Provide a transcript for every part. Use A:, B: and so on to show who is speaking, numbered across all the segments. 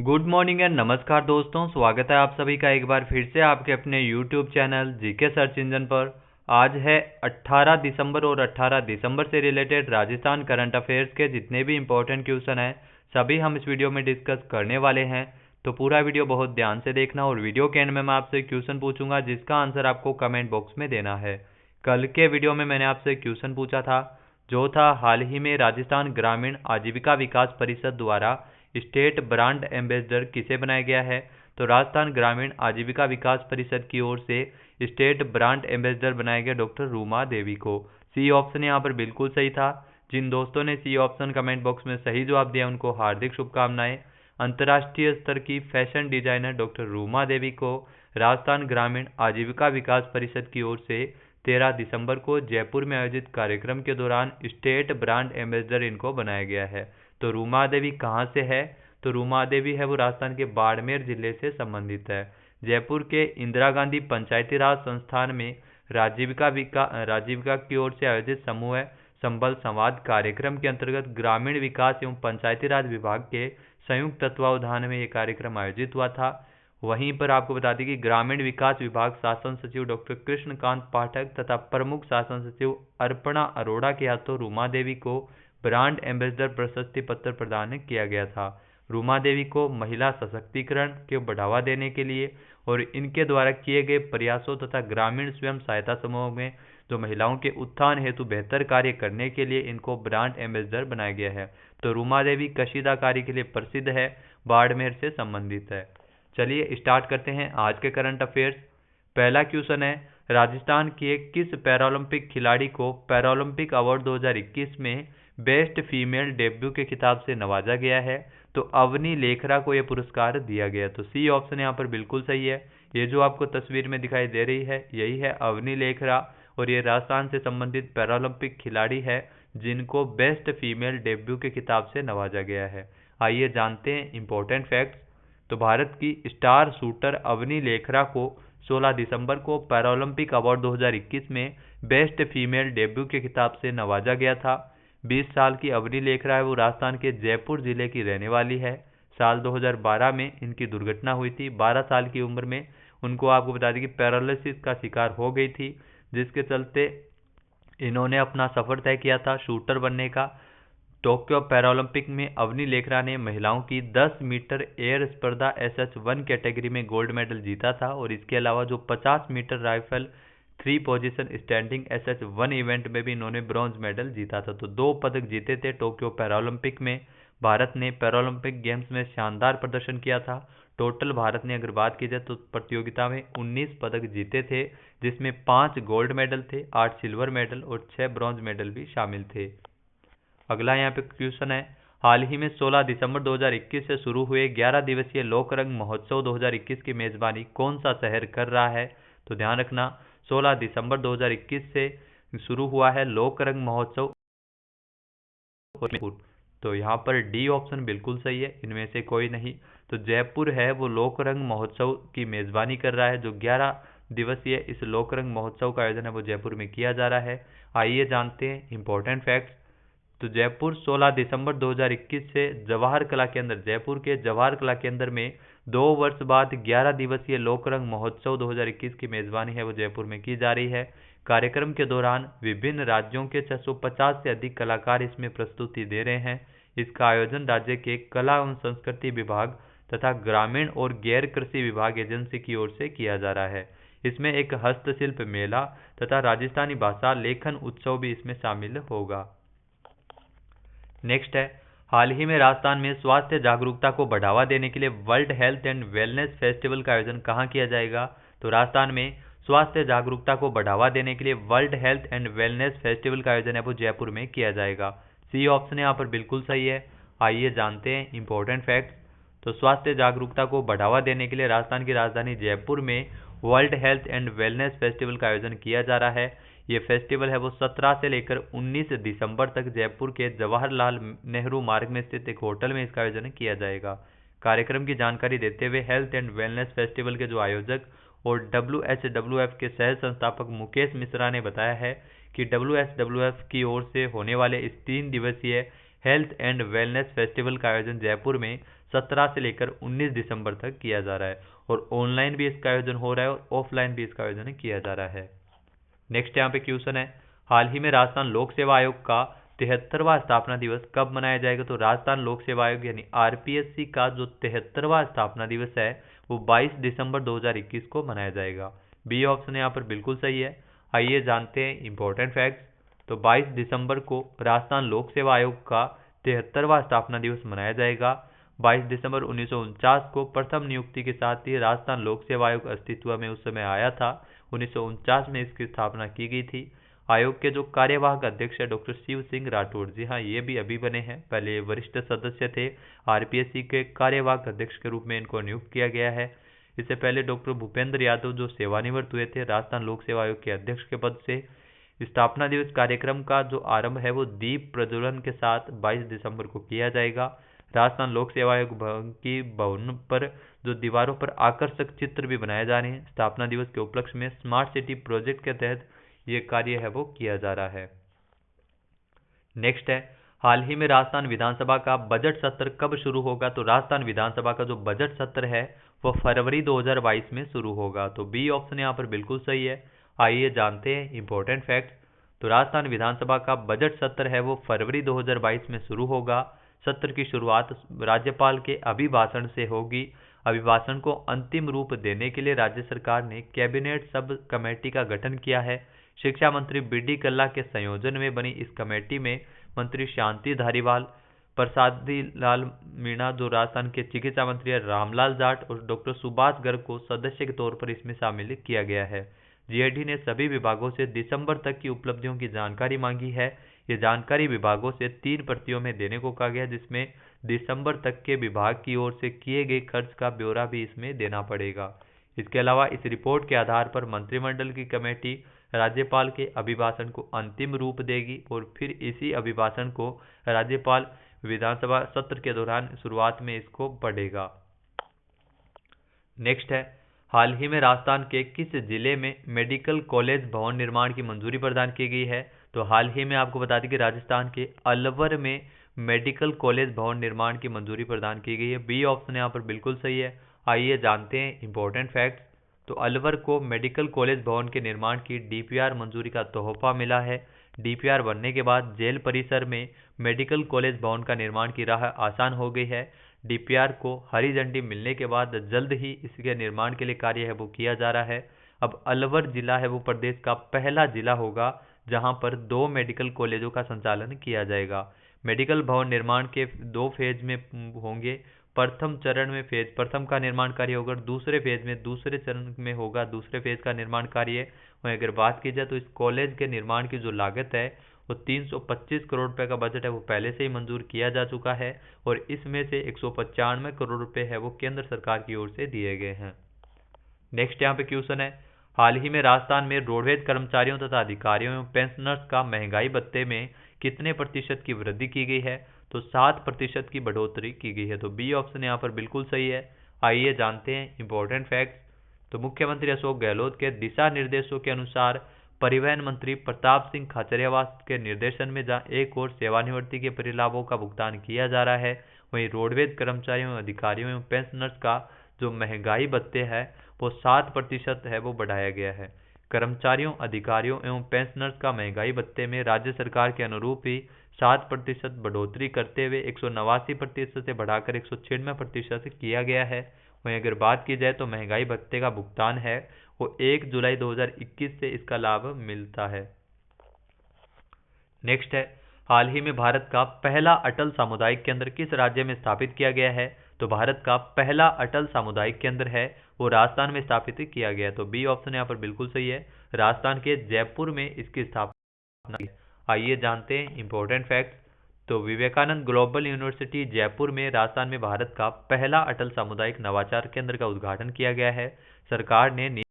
A: Good morning and नमस्कार दोस्तों, स्वागत है आप सभी का एक बार फिर से आपके अपने YouTube channel GK search engine पर। आज है 18 दिसंबर और 18 दिसंबर से रिलेटेड राजस्थान करंट अफेयर्स के जितने भी इंपॉर्टेंट क्वेश्चन हैं सभी हम इस वीडियो में डिस्कस करने वाले हैं। तो पूरा वीडियो बहुत ध्यान से देखना और वीडियो के एंड में मैं आपसे क्वेश्चन पूछूंगा जिसका आंसर आपको कमेंट बॉक्स में देना है। कल के वीडियो में मैंने आपसे क्वेश्चन पूछा था जो था हाल ही में राजस्थान ग्रामीण आजीविका विकास परिषद द्वारा स्टेट ब्रांड एम्बेसडर किसे बनाया गया है। तो राजस्थान ग्रामीण आजीविका विकास परिषद की ओर से स्टेट ब्रांड एम्बेसडर बनाया गया डॉक्टर रूमा देवी को। सी ऑप्शन यहाँ पर बिल्कुल सही था। जिन दोस्तों ने सी ऑप्शन कमेंट बॉक्स में सही जवाब दिया उनको हार्दिक शुभकामनाएं। अंतर्राष्ट्रीय स्तर की fashion designer doctor Ruma Devi को राजस्थान ग्रामीण आजीविका विकास परिषद की ओर से 13 दिसंबर को जयपुर में आयोजित कार्यक्रम के दौरान स्टेट ब्रांड एम्बेसडर इनको बनाया गया है। तो रूमा देवी कहाँ से है? तो रूमा देवी है वो राजस्थान के बाड़मेर जिले से संबंधित है। जयपुर के इंदिरा गांधी पंचायती राज संस्थान में राजीविका की ओर से आयोजित समूह संबल संवाद कार्यक्रम के अंतर्गत ग्रामीण विकास एवं पंचायती राज विभाग के संयुक्त तत्वावधान में ये कार्यक्रम आयोजित हुआ था। वहीं पर आपको बता दें कि ग्रामीण विकास विभाग शासन सचिव डॉक्टर कृष्णकांत पाठक तथा प्रमुख शासन सचिव अर्पणा अरोड़ा के हाथों रूमा देवी को ब्रांड एम्बेसडर प्रशस्ति पत्र प्रदान किया गया था। रूमा देवी को महिला सशक्तिकरण के बढ़ावा देने के लिए और इनके द्वारा किए गए प्रयासों तथा ग्रामीण स्वयं सहायता समूह में जो महिलाओं के उत्थान हेतु बेहतर कार्य करने के लिए इनको ब्रांड एम्बेसडर बनाया गया है। तो रूमा देवी कशीदा कार्य के लिए प्रसिद्ध है, बाड़मेर से संबंधित है। चलिए स्टार्ट करते हैं आज के करंट अफेयर्स। पहला क्वेश्चन है, राजस्थान के किस पैरालंपिक खिलाड़ी को पैरालंपिक अवार्ड 2021 में बेस्ट फीमेल डेब्यू के खिताब से नवाजा गया है। तो अवनी लेखरा को यह पुरस्कार दिया गया। तो सी ऑप्शन यहाँ पर बिल्कुल सही है। ये जो आपको तस्वीर में दिखाई दे रही है यही है अवनी लेखरा और ये राजस्थान से संबंधित पैरालंपिक खिलाड़ी है जिनको बेस्ट फीमेल डेब्यू के खिताब से नवाजा गया है। आइए जानते हैं इंपॉर्टेंट फैक्ट्स। तो भारत की स्टार शूटर अवनी लेखरा को 16 दिसंबर को पैरालंपिक अवार्ड 2021 में बेस्ट फीमेल डेब्यू के खिताब से नवाजा गया था। 20 साल की अवनी लेखरा है वो राजस्थान के जयपुर जिले की रहने वाली है। साल 2012 में इनकी दुर्घटना हुई थी। 12 साल की उम्र में उनको आपको बता दें कि पैरालिसिस का शिकार हो गई थी जिसके चलते इन्होंने अपना सफर तय किया था शूटर बनने का। टोक्यो पैरालंपिक में अवनी लेखरा ने महिलाओं की 10 मीटर एयर स्पर्धा SH1 कैटेगरी में गोल्ड मेडल जीता था और इसके अलावा जो 50 metre rifle 3 position standing SH1 event में भी इन्होंने ब्रॉन्ज मेडल जीता था। तो 2 पदक जीते थे टोक्यो पैरालंपिक में। भारत ने पैरालंपिक गेम्स में शानदार प्रदर्शन किया था। टोटल भारत ने अगर बात की जाए तो प्रतियोगिता में 19 पदक जीते थे जिसमें 5 गोल्ड मेडल थे, 8 सिल्वर मेडल और 6 ब्रॉन्ज मेडल भी शामिल थे। अगला यहाँ पे क्वेश्चन है, हाल ही में 16 दिसंबर 2021 से शुरू हुए 11 दिवसीय लोक रंग महोत्सव 2021 की मेजबानी कौन सा शहर कर रहा है। तो ध्यान रखना 16 दिसंबर 2021 से शुरू हुआ है लोक रंग महोत्सव। तो यहाँ पर डी ऑप्शन बिल्कुल सही है, इनमें से कोई नहीं। तो जयपुर है वो लोक रंग महोत्सव की मेजबानी कर रहा है। जो 11 दिवसीय इस लोक रंग महोत्सव का आयोजन है वो जयपुर में किया जा रहा है। आइए जानते हैं इंपॉर्टेंट फैक्ट्स। तो जयपुर 16 दिसंबर 2021 से जयपुर के जवाहर कला केंद्र में 2 वर्ष बाद 11 दिवसीय लोकरंग महोत्सव 2021 की मेजबानी है वो जयपुर में की जा रही है। कार्यक्रम के दौरान विभिन्न राज्यों के 650 से अधिक कलाकार इसमें प्रस्तुति दे रहे हैं। इसका आयोजन राज्य के कला एवं संस्कृति विभाग तथा ग्रामीण और गैर कृषि विभाग एजेंसी की ओर से किया जा रहा है। इसमें एक हस्तशिल्प मेला तथा राजस्थानी भाषा लेखन उत्सव भी इसमें शामिल होगा। नेक्स्ट है, हाल ही में राजस्थान में स्वास्थ्य जागरूकता को बढ़ावा देने के लिए world health and wellness festival का आयोजन कहाँ किया जाएगा। तो राजस्थान में स्वास्थ्य जागरूकता को बढ़ावा देने के लिए world health and wellness festival का आयोजन है वो जयपुर में किया जाएगा। सी ऑप्शन यहाँ पर बिल्कुल सही है। आइए जानते हैं इंपॉर्टेंट फैक्ट्स। तो स्वास्थ्य जागरूकता को बढ़ावा देने के लिए राजस्थान की राजधानी जयपुर में world health and wellness festival का आयोजन किया जा रहा है। ये फेस्टिवल है वो 17 से लेकर 19 दिसंबर तक जयपुर के जवाहरलाल नेहरू मार्ग में स्थित एक होटल में इसका आयोजन किया जाएगा। कार्यक्रम की जानकारी देते हुए हेल्थ एंड वेलनेस फेस्टिवल के जो आयोजक और WHWF के सह संस्थापक मुकेश मिश्रा ने बताया है कि WHWF की ओर से होने वाले इस 3 दिवसीय हेल्थ एंड वेलनेस फेस्टिवल का आयोजन जयपुर में 17 से लेकर 19 दिसंबर तक किया जा रहा है और ऑनलाइन भी इसका आयोजन हो रहा है और ऑफलाइन भी इसका आयोजन किया जा रहा है। नेक्स्ट यहाँ पे क्वेश्चन है, हाल ही में राजस्थान लोक सेवा आयोग का 73वां स्थापना दिवस कब मनाया जाएगा? तो राजस्थान लोक सेवा आयोग यानी आरपीएससी का जो 73वां स्थापना दिवस है वो 22 दिसंबर 2021 को मनाया जाएगा। बी ऑप्शन यहाँ पर बिल्कुल सही है। आइए जानते हैं इंपॉर्टेंट फैक्ट्स। तो 22 दिसंबर को राजस्थान लोक सेवा आयोग का 73वां स्थापना दिवस मनाया जाएगा। 22 दिसंबर 1949 को प्रथम नियुक्ति के साथ ही राजस्थान लोक सेवा आयोग अस्तित्व में उस समय आया था। 1949 में इसकी स्थापना की गई थी। आयोग के जो कार्यवाहक अध्यक्ष है डॉक्टर शिव सिंह राठौड़, जी हाँ ये भी अभी बने हैं, पहले वरिष्ठ सदस्य थे। आरपीएससी के कार्यवाहक अध्यक्ष के रूप में इनको नियुक्त किया गया है। इससे पहले डॉक्टर भूपेंद्र यादव जो सेवानिवृत्त हुए थे राजस्थान लोक सेवा आयोग के अध्यक्ष के पद से। स्थापना दिवस कार्यक्रम का जो आरंभ है वो दीप प्रज्वलन के साथ 22 दिसंबर को किया जाएगा। राजस्थान लोक सेवा आयोग भवन पर जो दीवारों पर आकर्षक चित्र भी बनाए जा रहे हैं। स्थापना दिवस के उपलक्ष्य में स्मार्ट सिटी प्रोजेक्ट के तहत ये कार्य है वो किया जा रहा है। नेक्स्ट है, हाल ही में राजस्थान विधानसभा का बजट सत्र कब शुरू होगा? तो राजस्थान विधानसभा का जो बजट सत्र है वो फरवरी 2022 में शुरू होगा। तो बी ऑप्शन यहाँ पर बिल्कुल सही है। आइए जानते हैं इंपॉर्टेंट फैक्ट। तो राजस्थान विधानसभा का बजट सत्र है वो फरवरी 2022 में शुरू होगा। सत्र की शुरुआत राज्यपाल के अभिभाषण से होगी। अभिभाषण को अंतिम रूप देने के लिए राज्य सरकार ने कैबिनेट सब कमेटी का गठन किया है। शिक्षा मंत्री बी.डी. कल्ला के संयोजन में बनी इस कमेटी में मंत्री शांति धारीवाल, प्रसादी लाल मीणा जो राजस्थान के चिकित्सा मंत्री है, रामलाल जाट और डॉक्टर सुभाष गर्ग को सदस्य के तौर पर इसमें शामिल किया गया है। जीएडी ने सभी विभागों से दिसंबर तक की उपलब्धियों की जानकारी मांगी है। ये जानकारी विभागों से 3 प्रतियों में देने को कहा गया, जिसमें दिसंबर तक के विभाग की ओर से किए गए खर्च का ब्यौरा भी इसमें देना पड़ेगा। इसके अलावा इस रिपोर्ट के आधार पर मंत्रिमंडल की कमेटी राज्यपाल के अभिभाषण को अंतिम रूप देगी और फिर इसी अभिभाषण को राज्यपाल विधानसभा सत्र के दौरान शुरुआत में इसको पढ़ेगा। नेक्स्ट है, हाल ही में राजस्थान के किस जिले में मेडिकल कॉलेज भवन निर्माण की मंजूरी प्रदान की गई है? तो हाल ही में आपको बता दें कि राजस्थान के अलवर में मेडिकल कॉलेज भवन निर्माण की मंजूरी प्रदान की गई है। बी ऑप्शन यहाँ पर बिल्कुल सही है। आइए जानते हैं इंपॉर्टेंट फैक्ट्स। तो अलवर को मेडिकल कॉलेज भवन के निर्माण की डीपीआर मंजूरी का तोहफा मिला है। डीपीआर बनने के बाद जेल परिसर में मेडिकल कॉलेज भवन का निर्माण की राह आसान हो गई है। डीपीआर को हरी झंडी मिलने के बाद जल्द ही इसके निर्माण के लिए कार्य है वो किया जा रहा है। अब अलवर जिला है वो प्रदेश का पहला जिला होगा जहां पर 2 मेडिकल कॉलेजों का संचालन किया जाएगा। मेडिकल भवन निर्माण के 2 फेज में होंगे। प्रथम चरण में फेज प्रथम का निर्माण कार्य होगा, दूसरे फेज में दूसरे चरण में होगा दूसरे फेज का निर्माण कार्य। वहीं अगर बात की जाए तो इस कॉलेज के निर्माण की जो लागत है वो 325 करोड़ रुपए का बजट है वो पहले से ही मंजूर किया जा चुका है और इसमें से 195 करोड़ रुपए है वो केंद्र सरकार की ओर से दिए गए हैं। नेक्स्ट यहाँ पे क्वेश्चन है, हाल ही में राजस्थान में रोडवेज कर्मचारियों तथा अधिकारियों एवं पेंशनर्स का महंगाई भत्ते में कितने प्रतिशत की वृद्धि की गई है? तो 7% की बढ़ोतरी की गई है। तो बी ऑप्शन यहाँ पर बिल्कुल सही है। आइए जानते हैं इंपॉर्टेंट फैक्ट्स। तो मुख्यमंत्री अशोक गहलोत के दिशा निर्देशों के अनुसार परिवहन मंत्री प्रताप सिंह खाचरियावास के निर्देशन में जहां एक और सेवानिवृत्ति के परिलाभों का भुगतान किया जा रहा है, वहीं रोडवेज कर्मचारियों अधिकारियों एवं पेंशनर्स का जो महंगाई भत्ते है वो 7% है वो बढ़ाया गया है। कर्मचारियों अधिकारियों एवं पेंशनर्स का महंगाई भत्ते में राज्य सरकार के अनुरूप ही 7% बढ़ोतरी करते हुए 189% से बढ़ाकर 196% किया गया है। वहीं अगर बात की जाए तो महंगाई भत्ते का भुगतान है वो 1 जुलाई 2021 से इसका लाभ मिलता है। नेक्स्ट है, हाल ही में भारत का पहला अटल सामुदायिक केंद्र किस राज्य में स्थापित किया गया है? तो भारत का पहला अटल सामुदायिक केंद्र है वो राजस्थान में स्थापित किया गया है। तो बी ऑप्शन यहाँ पर बिल्कुल सही है। राजस्थान के जयपुर में इसकी स्थापना की। आइए जानते हैं इंपॉर्टेंट फैक्ट्स। तो विवेकानंद ग्लोबल यूनिवर्सिटी जयपुर में राजस्थान में भारत का पहला अटल सामुदायिक नवाचार केंद्र का उद्घाटन किया गया है। सरकार ने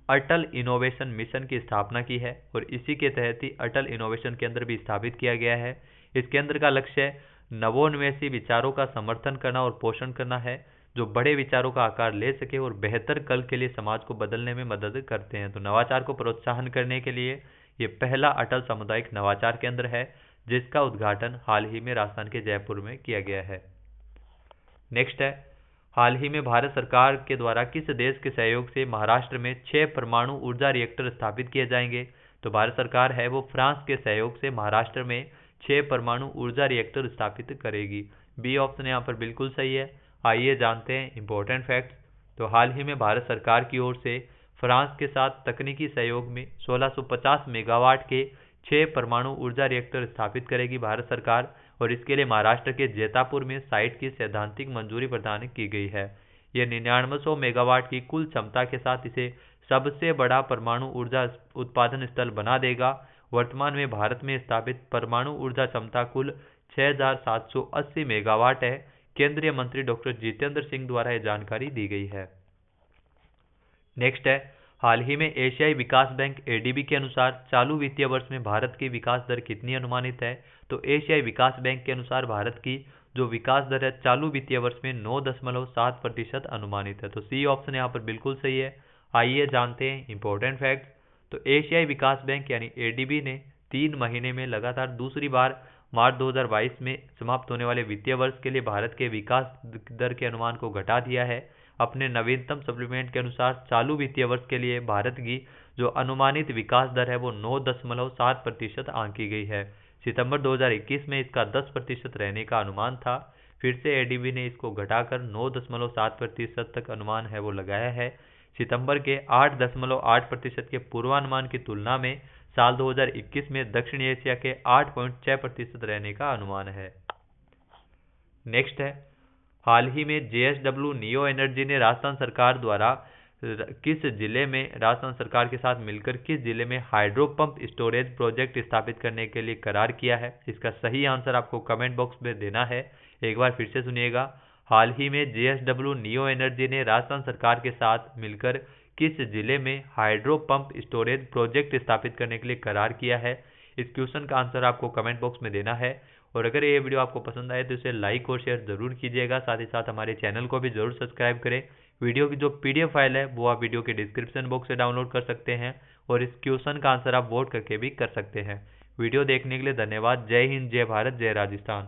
A: अटल इनोवेशन मिशन की स्थापना की है और इसी के तहत ही अटल इनोवेशन केंद्र भी स्थापित किया गया है। इस केंद्र का लक्ष्य नवोन्मेषी विचारों का समर्थन करना और पोषण करना है जो बड़े विचारों का आकार ले सके और बेहतर कल के लिए समाज को बदलने में मदद करते हैं। तो नवाचार को प्रोत्साहन करने के लिए ये पहला अटल सामुदायिक नवाचार केंद्र है जिसका उद्घाटन हाल ही में राजस्थान के जयपुर में किया गया है। नेक्स्ट है, हाल ही में भारत सरकार के द्वारा किस देश के सहयोग से महाराष्ट्र में 6 परमाणु ऊर्जा रिएक्टर स्थापित किए जाएंगे? तो भारत सरकार है वो फ्रांस के सहयोग से महाराष्ट्र में 6 परमाणु ऊर्जा रिएक्टर स्थापित करेगी। बी ऑप्शन यहाँ पर बिल्कुल सही है। आइए जानते हैं इंपॉर्टेंट फैक्ट्स। तो हाल ही में भारत सरकार की ओर से फ्रांस के साथ तकनीकी सहयोग में 1650 मेगावाट के 6 परमाणु ऊर्जा रिएक्टर स्थापित करेगी भारत सरकार, और इसके लिए महाराष्ट्र के जैतापुर में साइट की सैद्धांतिक मंजूरी प्रदान की गई है। यह 9900 मेगावाट की कुल क्षमता के साथ इसे सबसे बड़ा परमाणु ऊर्जा उत्पादन स्थल बना देगा। वर्तमान में भारत में स्थापित परमाणु ऊर्जा क्षमता कुल 6780 मेगावाट है। केंद्रीय मंत्री डॉक्टर जितेंद्र सिंह द्वारा यह जानकारी दी गई है। नेक्स्ट है, हाल ही में एशियाई विकास बैंक एडीबी के अनुसार चालू वित्तीय वर्ष में भारत की विकास दर कितनी अनुमानित है? तो एशियाई विकास बैंक के अनुसार भारत की जो विकास दर है चालू वित्तीय वर्ष में 9.7% अनुमानित है। तो सी ऑप्शन यहाँ पर बिल्कुल सही है। आइए जानते हैं इंपॉर्टेंट फैक्ट। तो एशियाई विकास बैंक यानी एडीबी ने 3 महीने में लगातार दूसरी बार मार्च 2022 में समाप्त होने वाले वित्तीय वर्ष के लिए भारत के विकास दर के अनुमान को घटा दिया है। अपने नवीनतम सप्लीमेंट के अनुसार चालू वित्तीय वर्ष के लिए भारत की जो अनुमानित विकास दर है वो 9.7% आंकी गई है। सितंबर 2021 में इसका 10% रहने का अनुमान था। फिर से एडीबी ने इसको घटाकर 9.7% तक अनुमान है वो लगाया है। सितंबर के 8.8% के पूर्वानुमान की तुलना में साल 2021 में दक्षिण एशिया के 8.6% रहने का अनुमान है। नेक्स्ट है, हाल ही में जेएसडब्ल्यू नियो एनर्जी ने राजस्थान सरकार द्वारा राजस्थान सरकार के साथ मिलकर किस जिले में हाइड्रो पंप स्टोरेज प्रोजेक्ट स्थापित करने के लिए करार किया है? इसका सही आंसर आपको कमेंट बॉक्स में देना है। एक बार फिर से सुनिएगा। हाल ही में जेएसडब्ल्यू नियो एनर्जी ने राजस्थान सरकार के साथ मिलकर किस जिले में हाइड्रो पंप स्टोरेज प्रोजेक्ट स्थापित करने के लिए करार किया है? इस क्वेश्चन का आंसर आपको कमेंट बॉक्स में देना है। और अगर ये वीडियो आपको पसंद आए तो इसे लाइक और शेयर जरूर कीजिएगा। साथ ही साथ हमारे चैनल को भी जरूर सब्सक्राइब करें। वीडियो की जो पीडीएफ फाइल है वो आप वीडियो के डिस्क्रिप्शन बॉक्स से डाउनलोड कर सकते हैं, और इस क्वेश्चन का आंसर आप वोट करके भी कर सकते हैं। वीडियो देखने के लिए धन्यवाद। जय हिंद, जय भारत, जय राजस्थान।